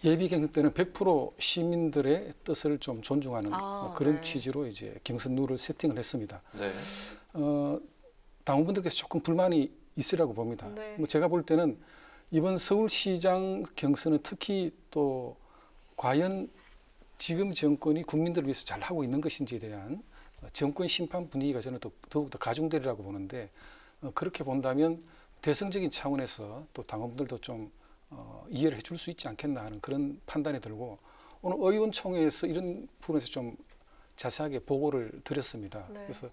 예비 경선 때는 100% 시민들의 뜻을 좀 존중하는 그런 취지로 이제 경선 룰을 세팅을 했습니다. 네. 당원분들께서 조금 불만이 있으라고 봅니다. 뭐 제가 볼 때는 이번 서울시장 경선은 특히 또 과연 지금 정권이 국민들을 위해서 잘 하고 있는 것인지에 대한 정권 심판 분위기가 저는 더욱더 가중되리라고 보는데 그렇게 본다면 대승적인 차원에서 또 당원분들도 좀 이해를 해줄 수 있지 않겠나 하는 그런 판단이 들고 오늘 의원총회에서 이런 부분에서 좀 자세하게 보고를 드렸습니다. 그래서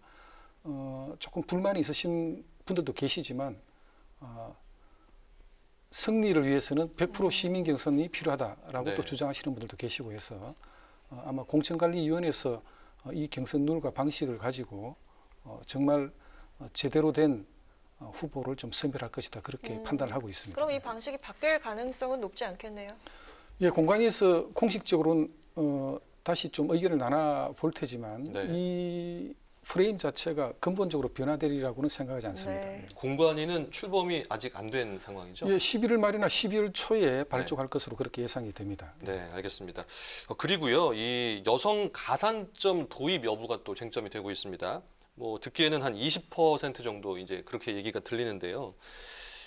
조금 불만이 있으신 분들도 계시지만 승리를 위해서는 100% 시민 경선이 필요하다라고 또 주장하시는 분들도 계시고 해서 아마 공천관리위원회에서 이 경선 룰과 방식을 가지고 정말 제대로 된 후보를 좀 선별할 것이다 그렇게 판단을 하고 있습니다. 그럼 이 방식이 바뀔 가능성은 높지 않겠네요. 예, 공관위에서 공식적으로는 다시 좀 의견을 나눠 볼 테지만 네. 이 프레임 자체가 근본적으로 변화되리라고는 생각하지 않습니다. 네. 공관위는 출범이 아직 안 된 상황이죠? 예, 11월 말이나 12월 초에 발족할 것으로 그렇게 예상이 됩니다. 네, 알겠습니다. 그리고요, 이 여성 가산점 도입 여부가 또 쟁점이 되고 있습니다. 뭐 듣기에는 한 20% 정도 이제 그렇게 얘기가 들리는데요.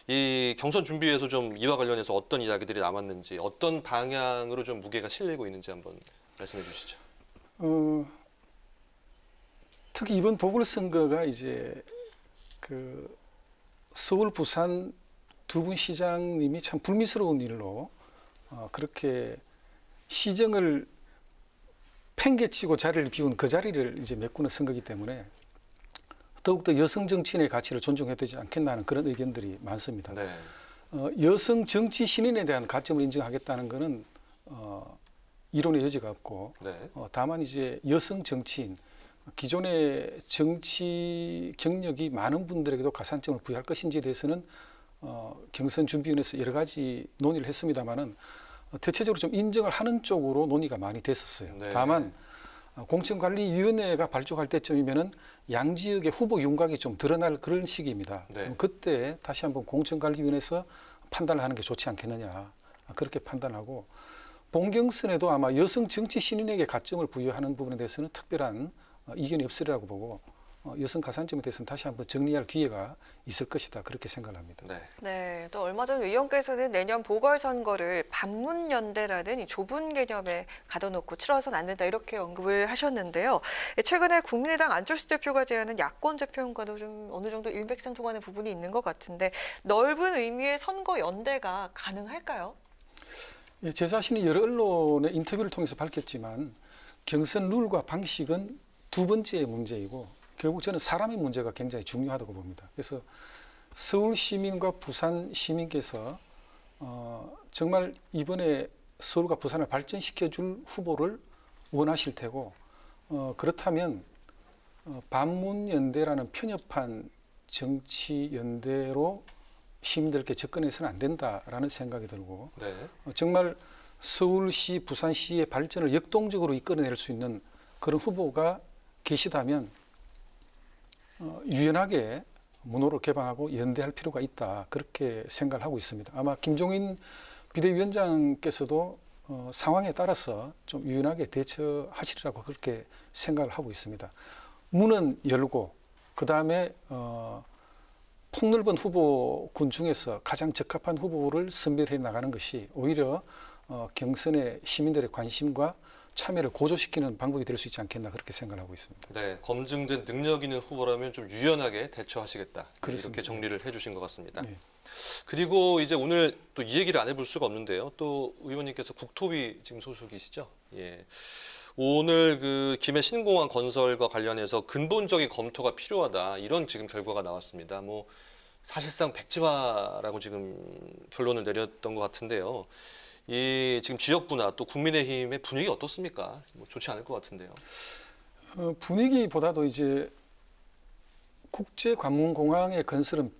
이 경선 준비에서 좀 이와 관련해서 어떤 이야기들이 남았는지, 어떤 방향으로 좀 무게가 실리고 있는지 한번 말씀해 주시죠. 특히 이번 보궐선거가 이제 그 서울, 부산 두 분 시장님이 참 불미스러운 일로 그렇게 시정을 팽개치고 자리를 비운 그 자리를 이제 메꾸는 선거이기 때문에 더욱더 여성 정치인의 가치를 존중해야 되지 않겠나 하는 그런 의견들이 많습니다. 네. 여성 정치 신인에 대한 가점을 인정하겠다는 것은 이론의 여지가 없고 네. 다만 이제 여성 정치인 기존의 정치 경력이 많은 분들에게도 가산점을 부여할 것인지에 대해서는 경선 준비위원회에서 여러 가지 논의를 했습니다마는 대체적으로 좀 인정을 하는 쪽으로 논의가 많이 됐었어요. 네. 다만 공천관리위원회가 발족할 때쯤이면은 양 지역의 후보 윤곽이 좀 드러날 그런 시기입니다. 네. 그럼 그때 다시 한번 공천관리위원회에서 판단을 하는 게 좋지 않겠느냐 그렇게 판단하고 본경선에도 아마 여성 정치 신인에게 가점을 부여하는 부분에 대해서는 특별한 이견이 없으리라고 보고 여성 가산점에 대해서는 다시 한번 정리할 기회가 있을 것이다 그렇게 생각을 합니다. 네. 네, 또 얼마 전 의원께서는 내년 보궐선거를 반문연대라는 이 좁은 개념에 가둬놓고 치러서는 안 된다 이렇게 언급을 하셨는데요. 최근에 국민의당 안철수 대표가 제안한 야권 재편과도 좀 어느 정도 일맥상통하는 부분이 있는 것 같은데 넓은 의미의 선거 연대가 가능할까요? 예, 제 자신이 여러 언론의 인터뷰를 통해서 밝혔지만 경선 룰과 방식은 두 번째 문제이고 결국 저는 사람의 문제가 굉장히 중요하다고 봅니다. 그래서 서울 시민과 부산 시민께서 정말 이번에 서울과 부산을 발전시켜줄 후보를 원하실 테고 그렇다면 반문연대라는 편협한 정치연대로 시민들께 접근해서는 안 된다라는 생각이 들고 네. 정말 서울시, 부산시의 발전을 역동적으로 이끌어낼 수 있는 그런 후보가 계시다면 유연하게 문호를 개방하고 연대할 필요가 있다 그렇게 생각을 하고 있습니다. 아마 김종인 비대위원장께서도 상황에 따라서 좀 유연하게 대처하시리라고 그렇게 생각을 하고 있습니다. 문은 열고 그 다음에 폭넓은 후보군 중에서 가장 적합한 후보를 선별해 나가는 것이 오히려 경선의 시민들의 관심과 참여를 고조시키는 방법이 될 수 있지 않겠나 그렇게 생각을 하고 있습니다. 네, 검증된 능력 있는 후보라면 좀 유연하게 대처하시겠다. 그렇습니다. 이렇게 정리를 해주신 것 같습니다. 네. 그리고 이제 오늘 또 이 얘기를 안 해볼 수가 없는데요. 또 의원님께서 국토위 지금 소속이시죠? 예. 오늘 그 김해 신공항 건설과 관련해서 근본적인 검토가 필요하다 이런 지금 결과가 나왔습니다. 뭐 사실상 백지화라고 지금 결론을 내렸던 것 같은데요. 이 지금 지역부나 또 국민의힘의 분위기 어떻습니까? 뭐 좋지 않을 것 같은데요. 분위기보다도 이제 국제관문공항의 건설은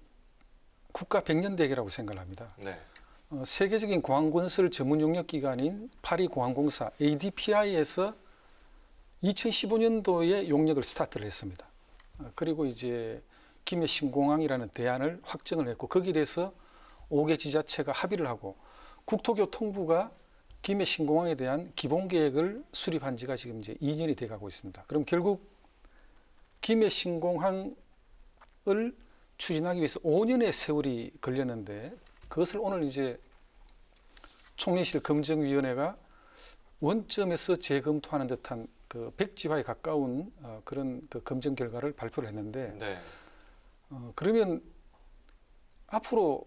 국가 백년대계라고 생각을 합니다. 네. 세계적인 공항건설 전문 용역 기관인 파리공항공사 ADPI에서 2015년도에 용역을 스타트를 했습니다. 그리고 이제 김해 신공항이라는 대안을 확정을 했고 거기에 대해서 5개 지자체가 합의를 하고 국토교통부가 김해 신공항에 대한 기본 계획을 수립한 지가 지금 이제 2년이 돼 가고 있습니다. 그럼 결국 김해 신공항을 추진하기 위해서 5년의 세월이 걸렸는데 그것을 오늘 이제 총리실 검증위원회가 원점에서 재검토하는 듯한 그 백지화에 가까운 그런 그 검증 결과를 발표를 했는데 네. 그러면 앞으로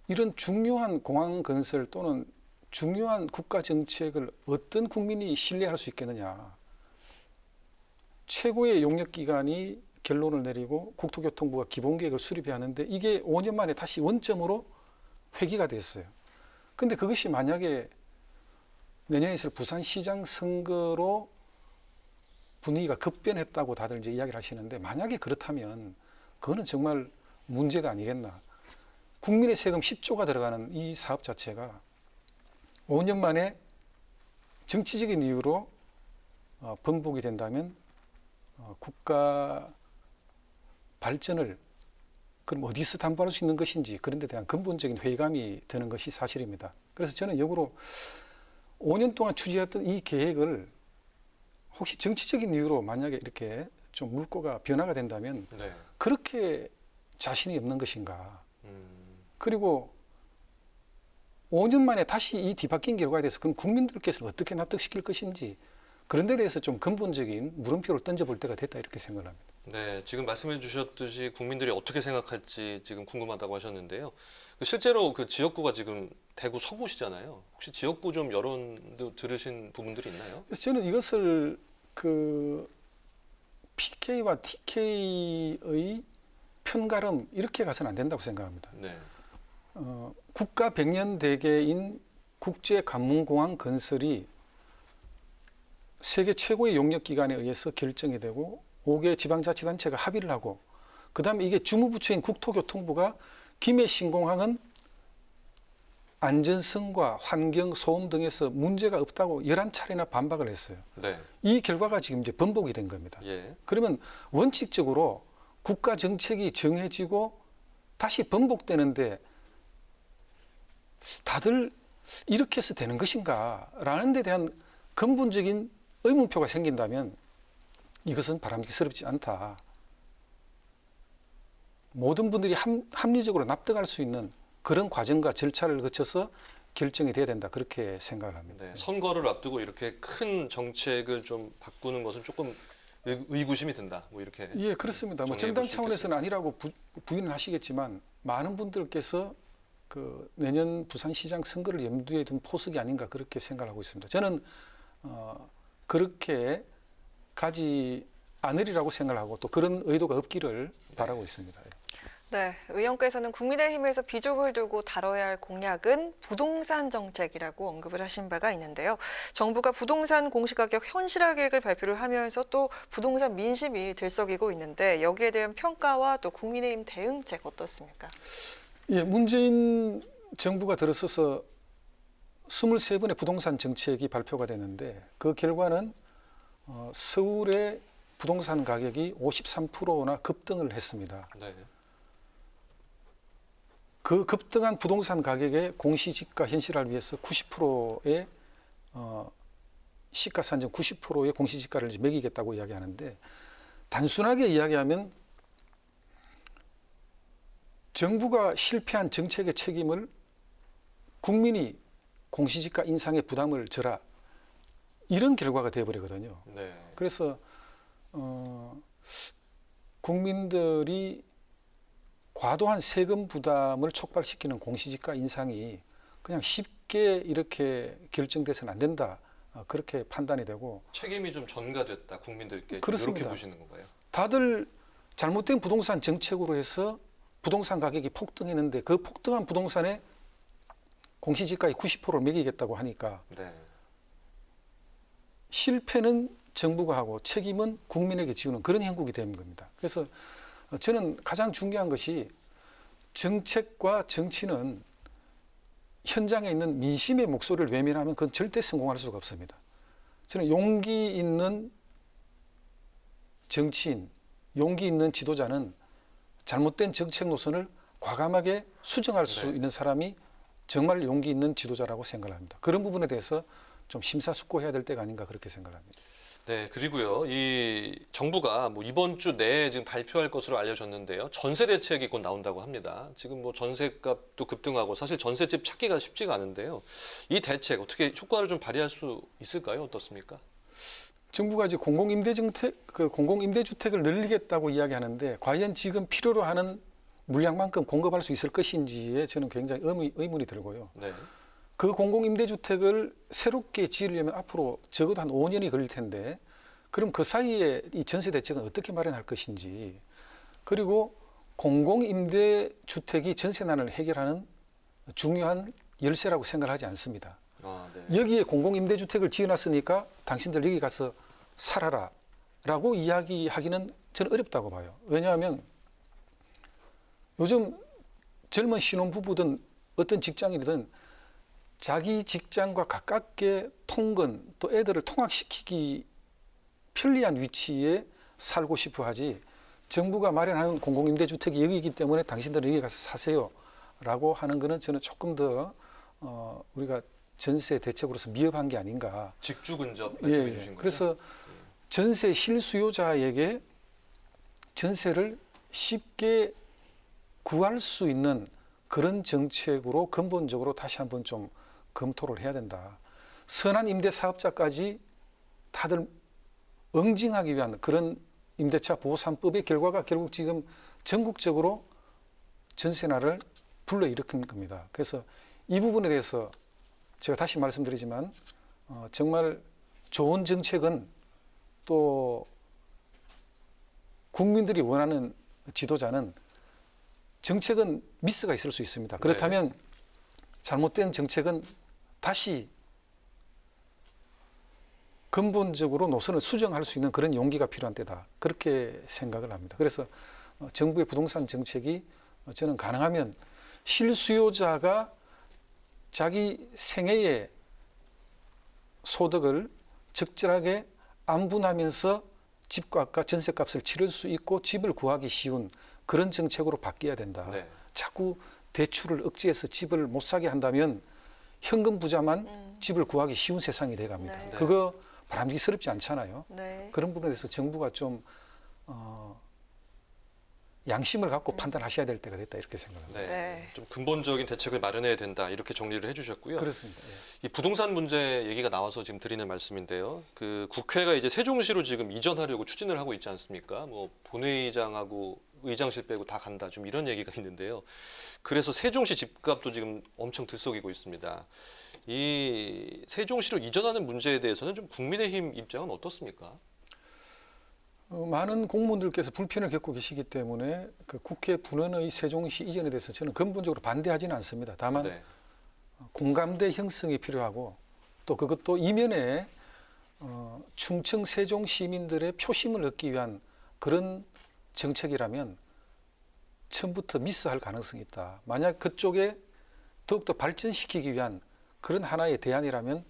이런 중요한 공항 건설 또는 중요한 국가 정책을 어떤 국민이 신뢰할 수 있겠느냐. 최고의 용역기관이 결론을 내리고 국토교통부가 기본계획을 수립해야 하는데 이게 5년 만에 다시 원점으로 회귀가 됐어요. 근데 그것이 만약에 내년에 있을 부산시장 선거로 분위기가 급변했다고 다들 이제 이야기를 하시는데 만약에 그렇다면 그거는 정말 문제가 아니겠나. 국민의 세금 10조가 들어가는 이 사업 자체가 5년 만에 정치적인 이유로 번복이 된다면 국가 발전을 그럼 어디서 담보할 수 있는 것인지 그런 데 대한 근본적인 회의감이 드는 것이 사실입니다. 그래서 저는 역으로 5년 동안 추진했던 이 계획을 혹시 정치적인 이유로 만약에 이렇게 좀 물꼬가 변화가 된다면 네. 그렇게 자신이 없는 것인가. 그리고 5년 만에 다시 이 뒤바뀐 결과에 대해서 그럼 국민들께서는 어떻게 납득시킬 것인지 그런 데 대해서 좀 근본적인 물음표를 던져볼 때가 됐다 이렇게 생각을 합니다. 네, 지금 말씀해 주셨듯이 국민들이 어떻게 생각할지 지금 궁금하다고 하셨는데요. 실제로 그 지역구가 지금 대구 서구시잖아요. 혹시 지역구 좀 여론도 들으신 부분들이 있나요? 그래서 저는 이것을 그 PK와 TK의 편가름 이렇게 가서는 안 된다고 생각합니다. 네. 국가 100년 대계인 국제관문공항 건설이 세계 최고의 용역기관에 의해서 결정이 되고 5개 지방자치단체가 합의를 하고 그다음에 이게 주무부처인 국토교통부가 김해 신공항은 안전성과 환경, 소음 등에서 문제가 없다고 11차례나 반박을 했어요. 네. 이 결과가 지금 이제 번복이 된 겁니다. 예. 그러면 원칙적으로 국가 정책이 정해지고 다시 번복되는데 다들 이렇게 해서 되는 것인가라는 데 대한 근본적인 의문표가 생긴다면 이것은 바람직스럽지 않다. 모든 분들이 합리적으로 납득할 수 있는 그런 과정과 절차를 거쳐서 결정이 돼야 된다. 그렇게 생각을 합니다. 네, 선거를 앞두고 이렇게 큰 정책을 좀 바꾸는 것은 조금 의구심이 든다. 뭐 이렇게. 예, 그렇습니다. 뭐 정당 차원에서는 아니라고 부인을 하시겠지만 많은 분들께서 그 내년 부산시장 선거를 염두에 둔 포석이 아닌가 그렇게 생각하고 있습니다. 저는 그렇게 가지 않으리라고 생각하고 또 그런 의도가 없기를 바라고 있습니다. 네, 의원께서는 국민의힘에서 비중을 두고 다뤄야 할 공약은 부동산 정책이라고 언급을 하신 바가 있는데요. 정부가 부동산 공시가격 현실화계획을 발표를 하면서 또 부동산 민심이 들썩이고 있는데 여기에 대한 평가와 또 국민의힘 대응책 어떻습니까? 예, 문재인 정부가 들어서서 23번의 부동산 정책이 발표가 됐는데 그 결과는 서울의 부동산 가격이 53%나 급등을 했습니다. 네. 그 급등한 부동산 가격의 공시지가 현실화를 위해서 90%의 시가 산정 90%의 공시지가를 이제 매기겠다고 이야기하는데 단순하게 이야기하면 정부가 실패한 정책의 책임을 국민이 공시지가 인상의 부담을 져라 이런 결과가 되어버리거든요. 네. 그래서 국민들이 과도한 세금 부담을 촉발시키는 공시지가 인상이 그냥 쉽게 이렇게 결정돼서는 안 된다. 그렇게 판단이 되고 책임이 좀 전가됐다. 국민들께 그렇습니다. 이렇게 보시는 건가요? 다들 잘못된 부동산 정책으로 해서 부동산 가격이 폭등했는데 그 폭등한 부동산에 공시지가의 90%를 매기겠다고 하니까 네. 실패는 정부가 하고 책임은 국민에게 지우는 그런 형국이 되는 겁니다. 그래서 저는 가장 중요한 것이 정책과 정치는 현장에 있는 민심의 목소리를 외면하면 그건 절대 성공할 수가 없습니다. 저는 용기 있는 정치인, 용기 있는 지도자는 잘못된 정책 노선을 과감하게 수정할 수 있는 사람이 정말 용기 있는 지도자라고 생각을 합니다. 그런 부분에 대해서 좀 심사숙고해야 될 때가 아닌가 그렇게 생각을 합니다. 네, 그리고요. 이 정부가 뭐 이번 주 내에 지금 발표할 것으로 알려졌는데요. 전세 대책이 곧 나온다고 합니다. 지금 뭐 전세값도 급등하고 사실 전세집 찾기가 쉽지가 않은데요. 이 대책 어떻게 효과를 좀 발휘할 수 있을까요? 어떻습니까? 정부가 이제 공공임대주택을 늘리겠다고 이야기하는데 과연 지금 필요로 하는 물량만큼 공급할 수 있을 것인지에 저는 굉장히 의문이 들고요. 네. 그 공공임대주택을 새롭게 지으려면 앞으로 적어도 한 5년이 걸릴 텐데 그럼 그 사이에 이 전세 대책은 어떻게 마련할 것인지 그리고 공공임대주택이 전세난을 해결하는 중요한 열쇠라고 생각하지 않습니다. 네. 여기에 공공임대주택을 지어놨으니까 당신들 여기 가서 살아라 라고 이야기하기는 저는 어렵다고 봐요. 왜냐하면 요즘 젊은 신혼부부든 어떤 직장인이든 자기 직장과 가깝게 통근 또 애들을 통학시키기 편리한 위치에 살고 싶어 하지 정부가 마련하는 공공임대주택이 여기이기 때문에 당신들은 여기 가서 사세요라고 하는 거는 저는 조금 더 우리가 전세 대책으로서 미흡한 게 아닌가. 직주 근접 말씀해 주신 거죠? 그래서 전세 실수요자에게 전세를 쉽게 구할 수 있는 그런 정책으로 근본적으로 다시 한번 좀 검토를 해야 된다. 선한 임대 사업자까지 다들 응징하기 위한 그런 임대차 보호 3법의 결과가 결국 지금 전국적으로 전세난을 불러일으킨 겁니다. 그래서 이 부분에 대해서 제가 다시 말씀드리지만 정말 좋은 정책은 또 국민들이 원하는 지도자는 정책은 미스가 있을 수 있습니다. 그렇다면 잘못된 정책은 다시 근본적으로 노선을 수정할 수 있는 그런 용기가 필요한 때다. 그렇게 생각을 합니다. 그래서 정부의 부동산 정책이 저는 가능하면 실수요자가 자기 생애의 소득을 적절하게 안분하면서 집값과 전세값을 치를 수 있고 집을 구하기 쉬운 그런 정책으로 바뀌어야 된다. 자꾸 대출을 억제해서 집을 못 사게 한다면 현금 부자만 집을 구하기 쉬운 세상이 돼갑니다. 그거 바람직스럽지 않잖아요. 그런 부분에 대해서 정부가 좀 양심을 갖고 판단하셔야 될 때가 됐다 이렇게 생각합니다. 좀 근본적인 대책을 마련해야 된다 이렇게 정리를 해주셨고요. 그렇습니다. 이 부동산 문제 얘기가 나와서 지금 드리는 말씀인데요. 그 국회가 이제 세종시로 지금 이전하려고 추진을 하고 있지 않습니까? 뭐 본회의장하고 의장실 빼고 다 간다 좀 이런 얘기가 있는데요. 그래서 세종시 집값도 지금 엄청 들썩이고 있습니다. 이 세종시로 이전하는 문제에 대해서는 좀 국민의힘 입장은 어떻습니까? 많은 공무원들께서 불편을 겪고 계시기 때문에 그 국회 분원의 세종시 이전에 대해서 저는 근본적으로 반대하지는 않습니다. 다만 공감대 형성이 필요하고 또 그것도 이면에 충청 세종 시민들의 표심을 얻기 위한 그런 정책이라면 처음부터 미스할 가능성이 있다. 만약 그쪽에 더욱더 발전시키기 위한 그런 하나의 대안이라면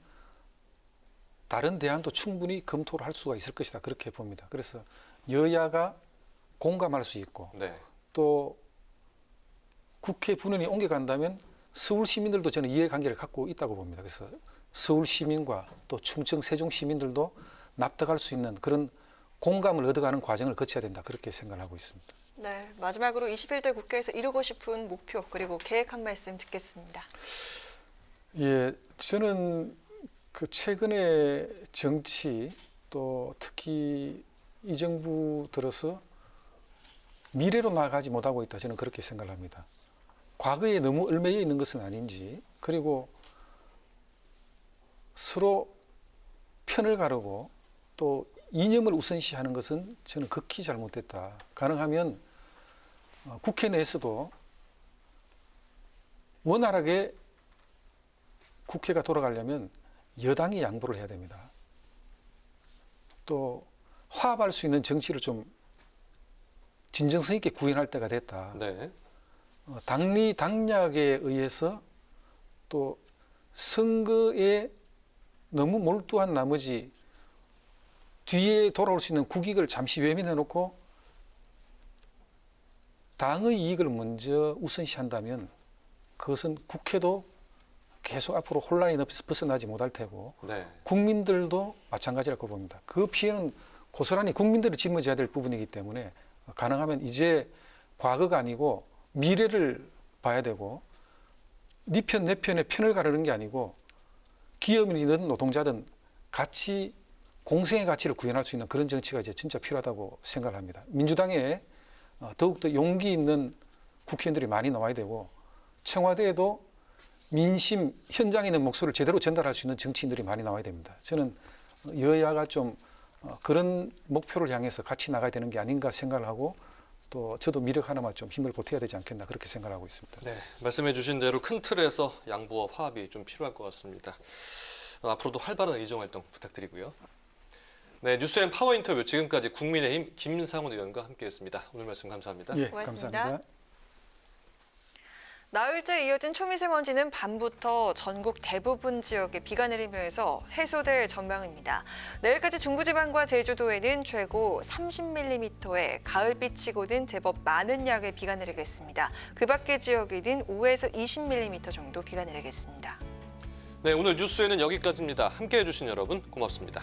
다른 대안도 충분히 검토를 할 수가 있을 것이다. 그렇게 봅니다. 그래서 여야가 공감할 수 있고 또 국회 분원이 옮겨간다면 서울 시민들도 저는 이해관계를 갖고 있다고 봅니다. 그래서 서울 시민과 또 충청 세종 시민들도 납득할 수 있는 그런 공감을 얻어가는 과정을 거쳐야 된다. 그렇게 생각하고 있습니다. 네, 마지막으로 21대 국회에서 이루고 싶은 목표 그리고 계획 한 말씀 듣겠습니다. 예, 저는 그 최근의 정치 또 특히 이 정부 들어서 미래로 나아가지 못하고 있다. 저는 그렇게 생각을 합니다. 과거에 너무 얽매여 있는 것은 아닌지 그리고 서로 편을 가르고 또 이념을 우선시하는 것은 저는 극히 잘못됐다. 가능하면 국회 내에서도 원활하게 국회가 돌아가려면 여당이 양보를 해야 됩니다. 또 화합할 수 있는 정치를 좀 진정성 있게 구현할 때가 됐다. 당리 당략에 의해서 또 선거에 너무 몰두한 나머지 뒤에 돌아올 수 있는 국익을 잠시 외면해 놓고 당의 이익을 먼저 우선시한다면 그것은 국회도 계속 앞으로 혼란이 벗어나지 못할 테고 국민들도 마찬가지라고 봅니다. 그 피해는 고스란히 국민들이 짊어져야 될 부분이기 때문에 가능하면 이제 과거가 아니고 미래를 봐야 되고 네 편 내 편의 편을 가르는 게 아니고 기업인이든 노동자든 같이 공생의 가치를 구현할 수 있는 그런 정치가 이제 진짜 필요하다고 생각을 합니다. 민주당에 더욱더 용기 있는 국회의원들이 많이 나와야 되고 청와대에도 민심 현장에 있는 목소리를 제대로 전달할 수 있는 정치인들이 많이 나와야 됩니다. 저는 여야가 좀 그런 목표를 향해서 같이 나가야 되는 게 아닌가 생각을 하고 또 저도 미력 하나만 좀 힘을 보태야 되지 않겠나 그렇게 생각하고 있습니다. 네, 말씀해 주신 대로 큰 틀에서 양보와 화합이 좀 필요할 것 같습니다. 앞으로도 활발한 의정활동 부탁드리고요. 네, 뉴스앤 파워 인터뷰 지금까지 국민의힘 김상훈 의원과 함께했습니다. 오늘 말씀 감사합니다. 예, 감사합니다. 나흘째 이어진 초미세먼지는 밤부터 전국 대부분 지역에 비가 내리며 해서 해소될 전망입니다. 내일까지 중부지방과 제주도에는 최고 30mm의 가을비 치고는 제법 많은 양의 비가 내리겠습니다. 그 밖의 지역에는 5에서 20mm 정도 비가 내리겠습니다. 네, 오늘 뉴스에는 여기까지입니다. 함께해 주신 여러분 고맙습니다.